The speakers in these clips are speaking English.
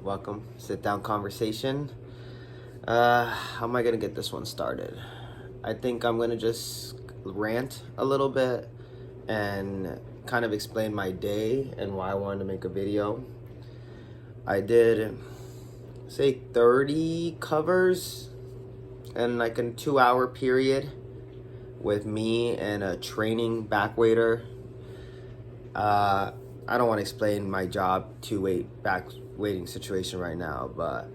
welcome. Sit down conversation. How am I gonna get this one started? I think I'm gonna just rant a little bit and kind of explain my day and why I wanted to make a video. I did, say, 30 covers in like a 2-hour period with me and a training back waiter. I don't want to explain my job back waiting situation right now, but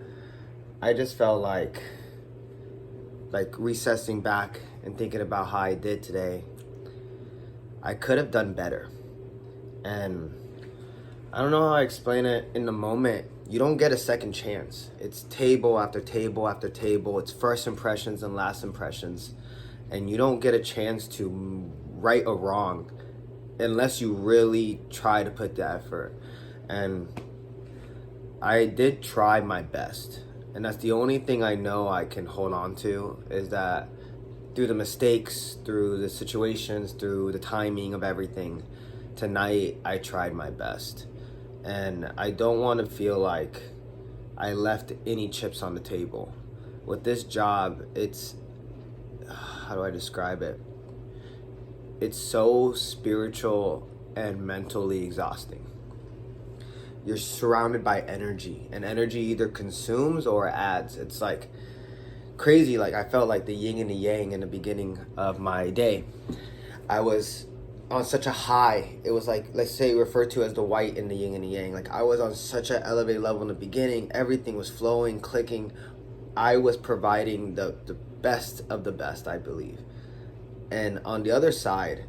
I just felt like recessing back and thinking about how I did today. I could have done better. And I don't know how I explain it in the moment. You don't get a second chance. It's table after table after table. It's first impressions and last impressions. And you don't get a chance to right or wrong unless you really try to put the effort. And I did try my best. And that's the only thing I know I can hold on to, is that through the mistakes, through the situations, through the timing of everything, tonight I tried my best. And I don't want to feel like I left any chips on the table. With this job, it's, how do I describe it? It's so spiritual and mentally exhausting. You're surrounded by energy, and energy either consumes or adds. It's like crazy. Like, I felt like the yin and the yang in the beginning of my day. I was on such a high. It was like, let's say, referred to as the white and the yin and the yang. Like, I was on such an elevated level in the beginning. Everything was flowing, clicking. I was providing the best of the best, I believe. And on the other side,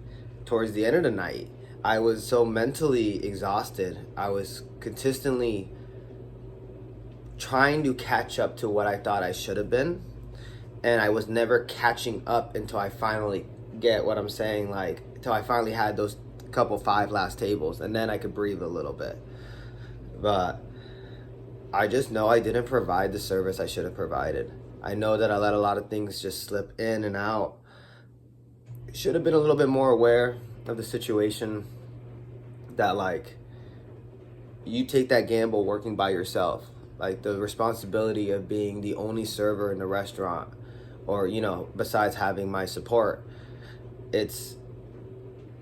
towards the end of the night, I was so mentally exhausted. I was consistently trying to catch up to what I thought I should have been. And I was never catching up until I finally get what I'm saying, like, until I finally had those couple 5 last tables. And then I could breathe a little bit. But I just know I didn't provide the service I should have provided. I know that I let a lot of things just slip in and out. Should have been a little bit more aware of the situation, that like, you take that gamble working by yourself, like the responsibility of being the only server in the restaurant, or, you know, besides having my support.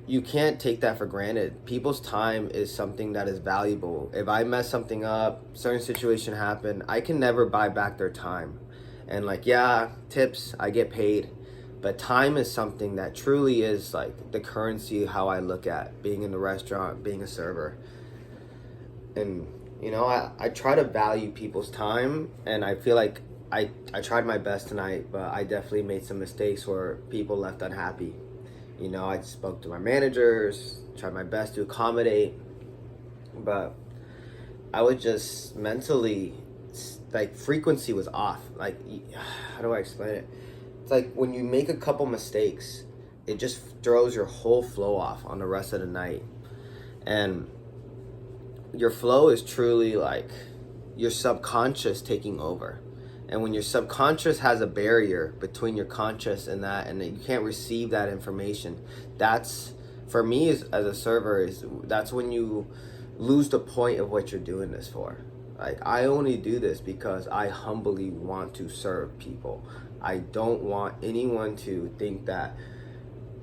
You can't take that for granted. People's time is something that is valuable. If I mess something up, certain situation happen, I can never buy back their time. And like, yeah, tips, I get paid. But time is something that truly is like the currency, how I look at being in the restaurant, being a server. And, you know, I try to value people's time, and I feel like I tried my best tonight, but I definitely made some mistakes where people left unhappy. You know, I spoke to my managers, tried my best to accommodate, but I was just mentally, like, frequency was off. Like, how do I explain it? It's like when you make a couple mistakes, it just throws your whole flow off on the rest of the night. And your flow is truly like your subconscious taking over. And when your subconscious has a barrier between your conscious and that, and that you can't receive that information, that's, for me as a server, that's when you lose the point of what you're doing this for. Like, I only do this because I humbly want to serve people. I don't want anyone to think that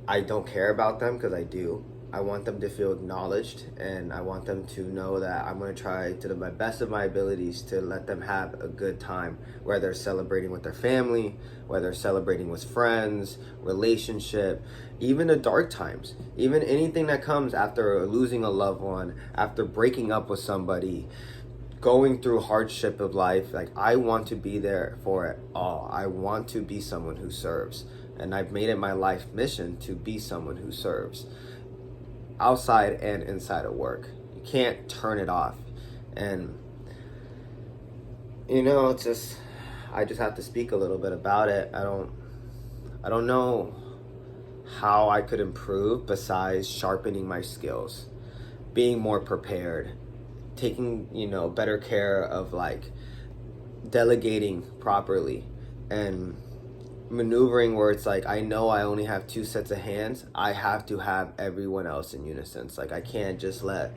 I don't care about them, because I do. I want them to feel acknowledged, and I want them to know that I'm going to try to the best of my abilities to let them have a good time, whether they're celebrating with their family, whether they're celebrating with friends, relationship, even the dark times, even anything that comes after losing a loved one, after breaking up with somebody, going through hardship of life. Like, I want to be there for it all. I want to be someone who serves, and I've made it my life mission to be someone who serves, outside and inside of work. You can't turn it off. And, you know, it's just, I just have to speak a little bit about it. I don't know how I could improve besides sharpening my skills, being more prepared, taking, you know, better care of, like, delegating properly, and maneuvering where it's like, I know I only have 2 sets of hands. I have to have everyone else in unison. Like, I can't just let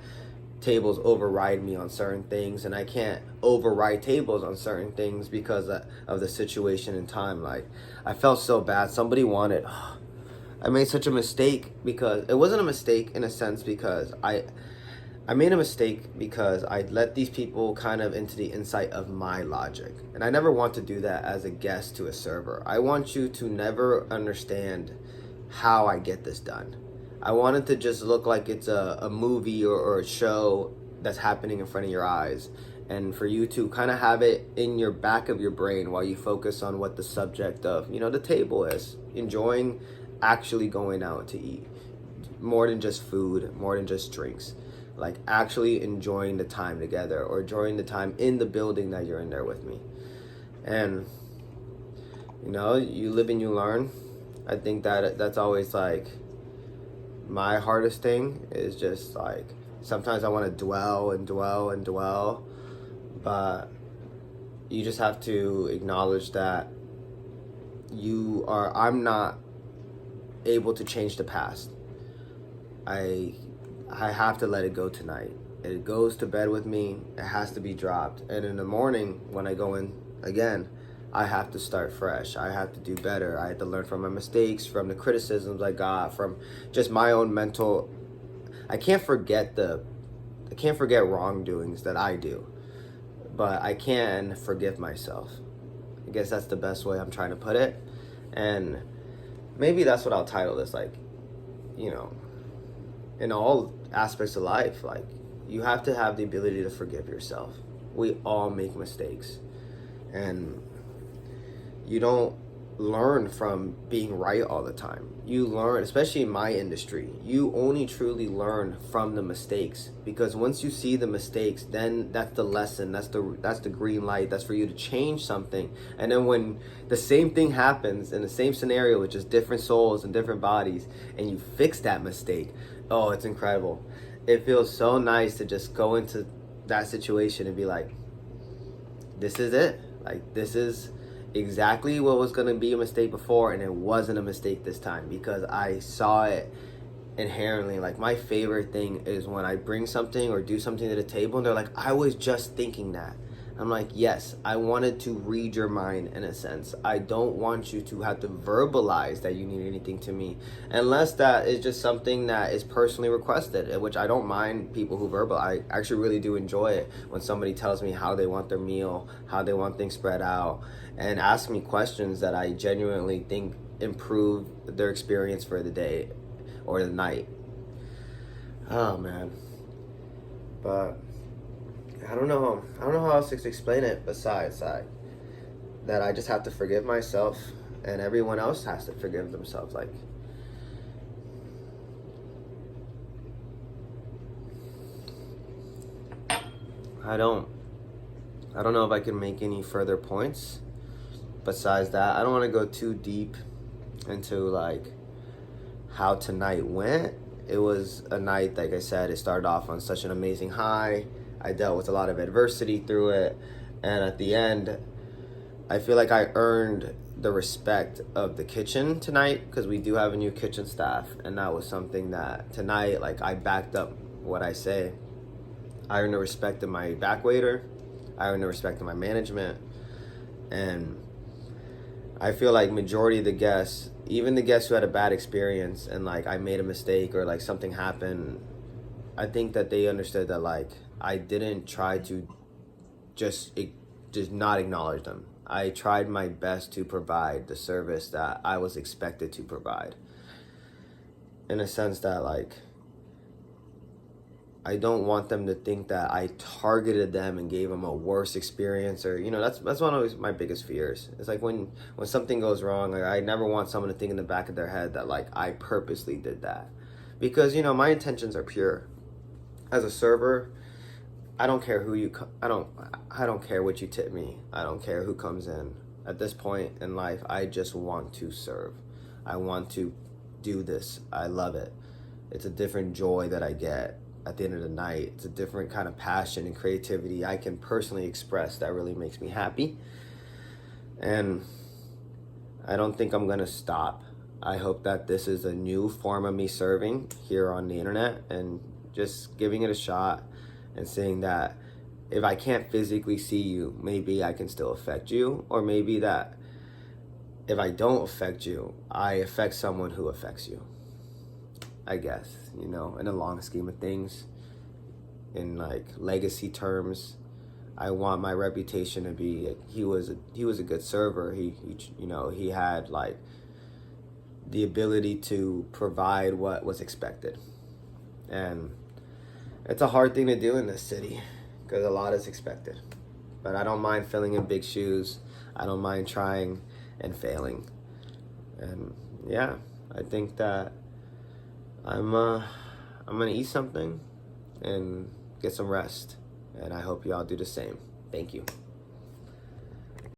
tables override me on certain things, and I can't override tables on certain things because of the situation and time. Like, I felt so bad. Somebody wanted, I made such a mistake, because it wasn't a mistake in a sense, because I made a mistake because I let these people kind of into the insight of my logic. And I never want to do that as a guest to a server. I want you to never understand how I get this done. I want it to just look like it's a movie or a show that's happening in front of your eyes. And for you to kind of have it in your back of your brain while you focus on what the subject of, the table is. Enjoying actually going out to eat. More than just food, more than just drinks. Like, actually enjoying the time together, or enjoying the time in the building that you're in there with me. And, you live and you learn. I think that's always, like, my hardest thing is just, like, sometimes I want to dwell and dwell and dwell, but you just have to acknowledge that I'm not able to change the past. I have to let it go tonight. It goes to bed with me. It has to be dropped. And in the morning, when I go in again, I have to start fresh. I have to do better. I have to learn from my mistakes, from the criticisms I got, from just my own mental. I can't forget wrongdoings that I do, but I can forgive myself. I guess that's the best way I'm trying to put it. And maybe that's what I'll title this, like, in all aspects of life, like, you have to have the ability to forgive yourself. We all make mistakes, and you don't learn from being right all the time. You learn, especially in my industry, you only truly learn from the mistakes, because once you see the mistakes, then that's the lesson, that's the green light, that's for you to change something. And then when the same thing happens in the same scenario with just different souls and different bodies, and you fix that mistake, oh, it's incredible. It feels so nice to just go into that situation and be like, this is it. Like, this is exactly what was going to be a mistake before, and it wasn't a mistake this time, because I saw it inherently. Like, my favorite thing is when I bring something or do something to the table and they're like, I was just thinking that. I'm like, yes, I wanted to read your mind in a sense. I don't want you to have to verbalize that you need anything to me, unless that is just something that is personally requested, which I don't mind people who verbalize. I actually really do enjoy it when somebody tells me how they want their meal, how they want things spread out, and ask me questions that I genuinely think improve their experience for the day or the night. Oh, man. But I don't know how else to explain it besides that I just have to forgive myself, and everyone else has to forgive themselves. Like, I don't know if I can make any further points besides that. I don't want to go too deep into, like, how tonight went. It was a night, like I said, it started off on such an amazing high. I dealt with a lot of adversity through it, and at the end, I feel like I earned the respect of the kitchen tonight, because we do have a new kitchen staff, and that was something that tonight, like, I backed up what I say. I earned the respect of my back waiter. I earned the respect of my management, and I feel like majority of the guests, even the guests who had a bad experience and, like, I made a mistake or, like, something happened, I think that they understood that, like, I didn't try to just not acknowledge them. I tried my best to provide the service that I was expected to provide. In a sense that, like, I don't want them to think that I targeted them and gave them a worse experience, or, that's one of my biggest fears. It's like when something goes wrong, like, I never want someone to think in the back of their head that, like, I purposely did that. Because, my intentions are pure. As a server, I don't care who you, I don't care what you tip me. I don't care who comes in. At this point in life, I just want to serve. I want to do this. I love it. It's a different joy that I get at the end of the night. It's a different kind of passion and creativity I can personally express that really makes me happy. And I don't think I'm gonna stop. I hope that this is a new form of me serving here on the internet and just giving it a shot. and saying that if I can't physically see you, maybe I can still affect you, or maybe that if I don't affect you, I affect someone who affects you. I guess, you know, in the long scheme of things, in like legacy terms, I want my reputation to be he was a good server. He you know, he had like the ability to provide what was expected. And it's a hard thing to do in this city because a lot is expected. But I don't mind filling in big shoes. I don't mind trying and failing. And yeah, I think that I'm gonna eat something and get some rest. And I hope y'all do the same. Thank you.